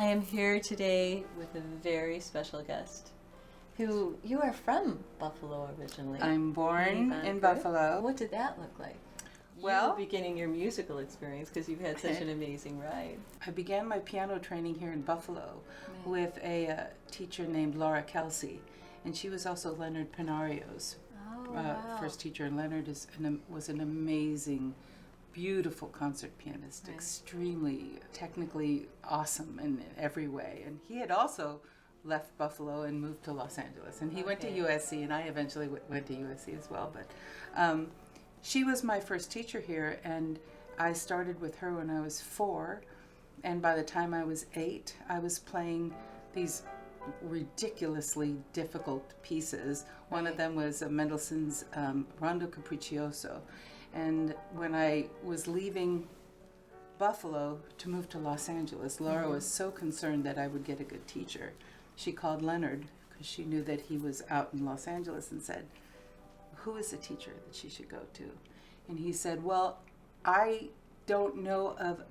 I am here today with a very special guest who, you are from Buffalo originally. I'm born in Buffalo. What did that look like? Well, you beginning your musical experience, because you've had such an amazing ride. I began my piano training here in Buffalo with a teacher named Laura Kelsey, and she was also Leonard Pinario's first teacher. And Leonard was an amazing, beautiful concert pianist, extremely technically awesome in every way. And he had also left Buffalo and moved to Los Angeles, and he went to USC, and I eventually went to USC as well. But she was my first teacher here, and I started with her when I was 4, and by the time I was 8, I was playing these ridiculously difficult pieces. One of them was Mendelssohn's Rondo Capriccioso, and when I was leaving Buffalo to move to Los Angeles, Laura was so concerned that I would get a good teacher. She called Leonard, because she knew that he was out in Los Angeles, and said, who is the teacher that she should go to? And he said, well, I don't know of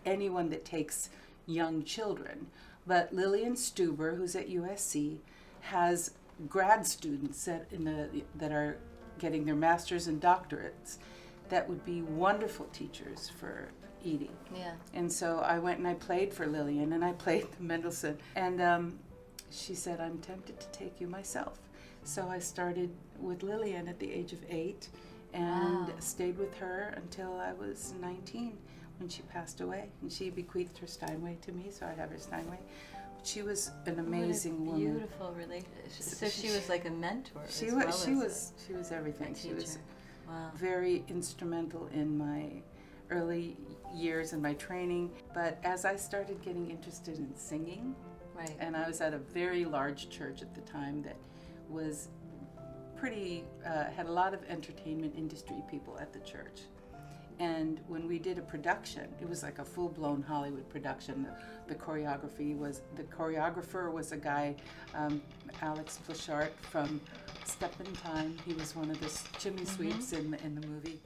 anyone that takes young children, but Lillian Stuber, who's at USC, has grad students that are getting their masters and doctorates that would be wonderful teachers for Edie. Yeah. And so I went and I played for Lillian, and I played Mendelssohn, and she said, I'm tempted to take you myself. So I started with Lillian at the age of 8 and stayed with her until I was 19 when she passed away. And she bequeathed her Steinway to me, so I have her Steinway. But she was an amazing woman. Beautiful relationship. So she was like a mentor. She was everything. She was very instrumental in my early years and my training. But as I started getting interested in singing, and I was at a very large church at the time that was pretty, had a lot of entertainment industry people at the church. And when we did a production, it was like a full-blown Hollywood production. The choreographer was a guy, Alex Plashart from Step in Time. He was one of the chimney sweeps in the movie.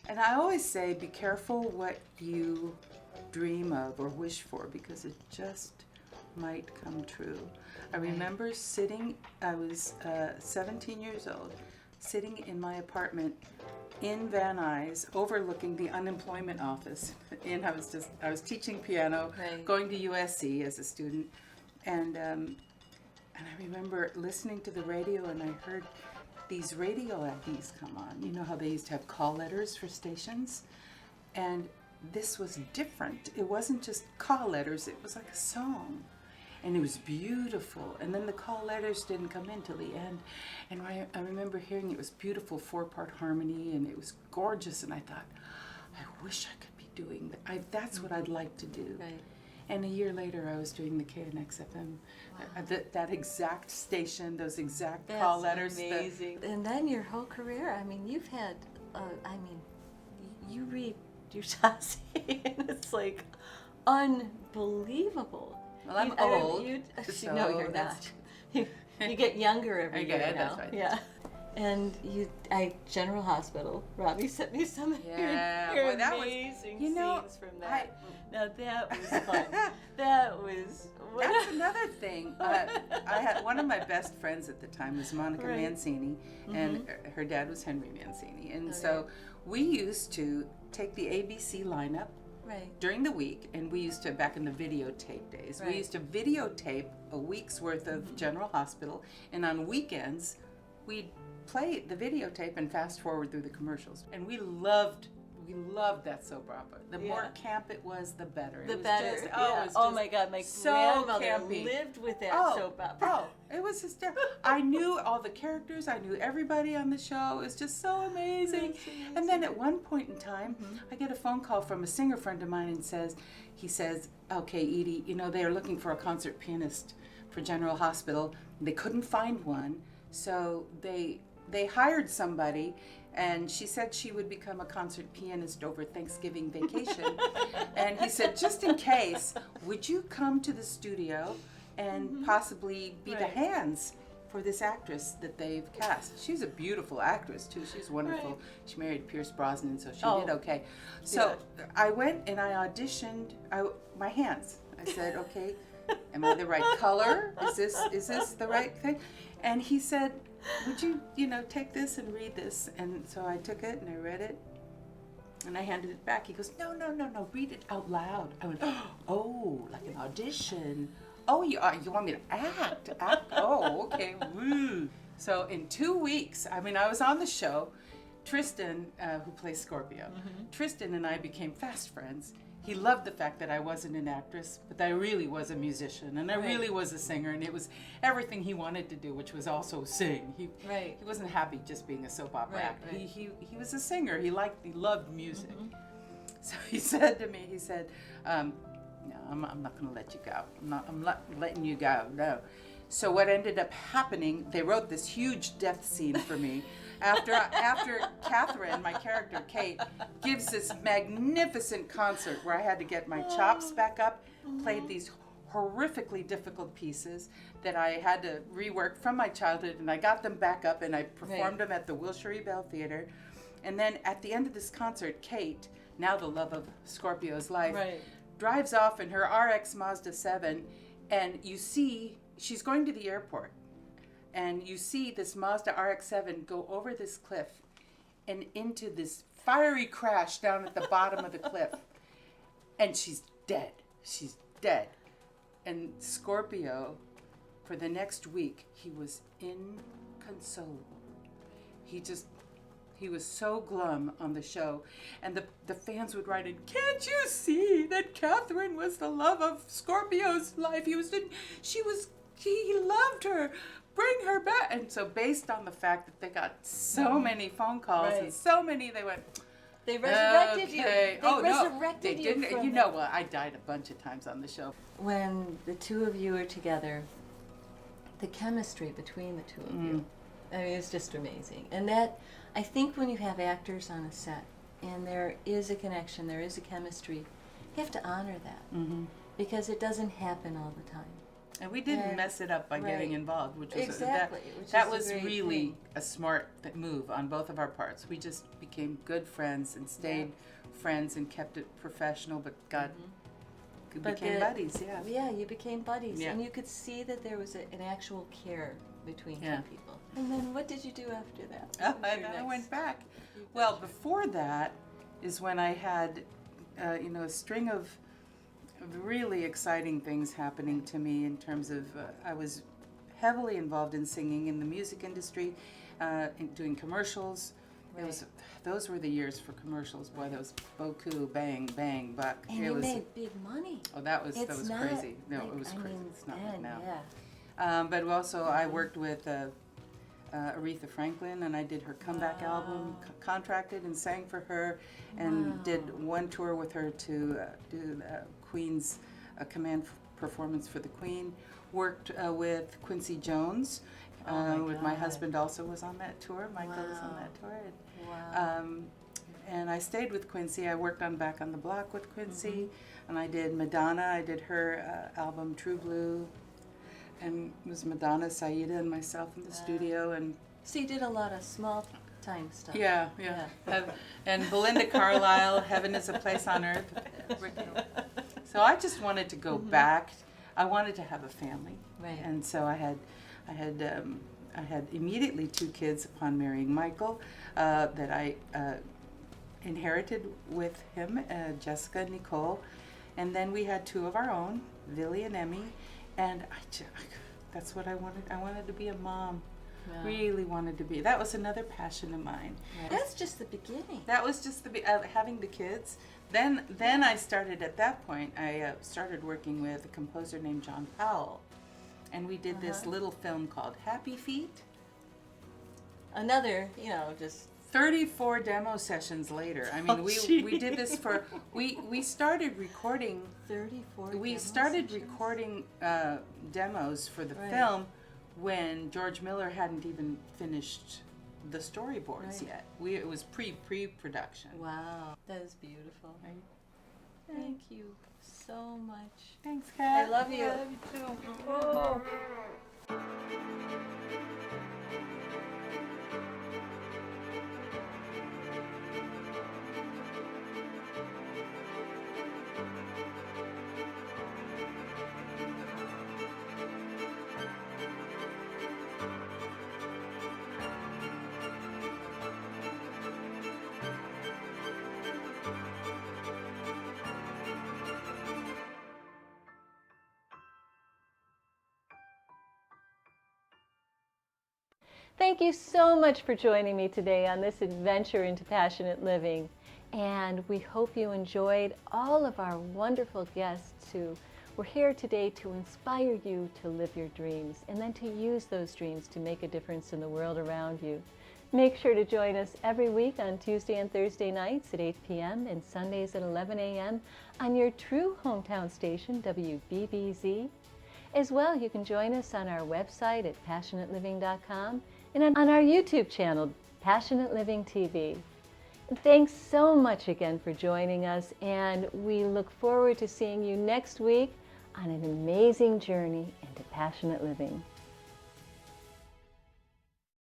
And I always say, be careful what you dream of or wish for, because it just might come true. I remember I was 17 years old, sitting in my apartment in Van Nuys, overlooking the unemployment office. And I was teaching piano, going to USC as a student, and I remember listening to the radio, and I heard these radio IDs come on. You know how they used to have call letters for stations? And this was different. It wasn't just call letters, it was like a song. And it was beautiful. And then the call letters didn't come in till the end. And I remember hearing it was beautiful 4-part harmony, and it was gorgeous. And I thought, I wish I could be doing that. That's what I'd like to do. Right. And a year later, I was doing the KNX FM, that exact station, those exact call letters. That's amazing. And then your whole career, I mean, you've had, you read your dossier, and it's like unbelievable. Well, I'm old. So no, you're not. You get younger every year now. That's right. Yeah. And General Hospital. Robbie sent me some amazing scenes from that. Now that was fun. That's another thing. I had one of my best friends at the time was Monica Mancini, and her dad was Henry Mancini, and so we used to take the ABC lineup during the week, and we used to, back in the videotape days, we used to videotape a week's worth of General Hospital, and on weekends we'd play the videotape and fast forward through the commercials. And we loved that soap opera. The more camp it was, the better. It was oh my God, my grandmother campy. Lived with that soap opera. Oh, it was hysterical. I knew all the characters. I knew everybody on the show. It was just so amazing. And then at one point in time, I get a phone call from a singer friend of mine, and he says, okay, Edie, they are looking for a concert pianist for General Hospital. They couldn't find one, so they hired somebody, and she said she would become a concert pianist over Thanksgiving vacation. And he said, just in case, would you come to the studio and possibly be the hands for this actress that they've cast. She's a beautiful actress too. She's wonderful. Right. She married Pierce Brosnan, so she did okay. So I went and I auditioned my hands. I said, okay, am I the right color? Is this the right thing? And he said, would you, take this and read this? And so I took it and I read it and I handed it back. He goes, no, read it out loud. I went, oh, like an audition. Oh, you want me to act? Oh, okay. Woo. So in 2 weeks, I was on the show. Tristan, who plays Scorpio, Tristan and I became fast friends. He loved the fact that I wasn't an actress, but that I really was a musician, and I really was a singer, and it was everything he wanted to do, which was also sing. He wasn't happy just being a soap opera actor. Right. He was a singer. He loved music. So he said to me, no, I'm not going to let you go. I'm not letting you go. No. So what ended up happening? They wrote this huge death scene for me. After Catherine, my character Kate, gives this magnificent concert where I had to get my chops back up, played these horrifically difficult pieces that I had to rework from my childhood, and I got them back up and I performed them at the Wilshire Bell Theater. And then at the end of this concert, Kate, now the love of Scorpio's life, drives off in her RX Mazda 7, and you see she's going to the airport. And you see this Mazda RX-7 go over this cliff and into this fiery crash down at the bottom of the cliff. And she's dead. She's dead. And Scorpio, for the next week, he was inconsolable. He was so glum on the show. And the fans would write in, can't you see that Catherine was the love of Scorpio's life? He loved her. Bring her back. And so based on the fact that they got so many phone calls and so many, they went, they resurrected you. They resurrected you. They didn't. Well, I died a bunch of times on the show. When the two of you are together, the chemistry between the two of you, it's just amazing. And that, I think when you have actors on a set and there is a connection, there is a chemistry, you have to honor that because it doesn't happen all the time. And we didn't mess it up by getting involved, which was that was really a smart move on both of our parts. We just became good friends and stayed friends and kept it professional, but became buddies. Yeah, you became buddies, and you could see that there was an actual care between two people. And then what did you do after that? I went back. Well, before that is when I had, a string of really exciting things happening to me in terms of I was heavily involved in singing in the music industry, doing commercials. Those were the years for commercials. Boy, those Boku, Bang, Bang, Buck. And you made big money. Oh, that was crazy. No, it was crazy. It's not like now. But also I worked with Aretha Franklin, and I did her comeback album, contracted and sang for her, and did one tour with her to do Queen's command performance for the Queen. Worked with Quincy Jones. With my husband also was on that tour. Michael was on that tour. And I stayed with Quincy. I worked back on the block with Quincy, and I did Madonna. I did her album True Blue, and it was Madonna, Saida, and myself in the studio. And so you did a lot of small time stuff. Yeah. And Belinda Carlisle, Heaven is a Place on Earth. So I just wanted to go back. I wanted to have a family, and so I had immediately 2 kids upon marrying Michael that I inherited with him, Jessica and Nicole, and then we had 2 of our own, Billy and Emmy, and that's what I wanted. I wanted to be a mom. Really wanted to be. That was another passion of mine. That's just the beginning. That was just having the kids. Then I started, at that point, I started working with a composer named John Powell. And we did this little film called Happy Feet. Another, just 34 demo sessions later. I mean, we did this for, we started recording. 34 We started recording demos for the film when George Miller hadn't even finished the storyboards yet. It was pre-production. Wow, that is beautiful. Right? Thank you so much. Thanks, Kat. I love you. I love you too. Oh. Thank you so much for joining me today on this adventure into passionate living. And we hope you enjoyed all of our wonderful guests who were here today to inspire you to live your dreams and then to use those dreams to make a difference in the world around you. Make sure to join us every week on Tuesday and Thursday nights at 8 p.m. and Sundays at 11 a.m. on your true hometown station, WBBZ. As well, you can join us on our website at passionateliving.com and on our YouTube channel, Passionate Living TV. And thanks so much again for joining us, and we look forward to seeing you next week on an amazing journey into passionate living.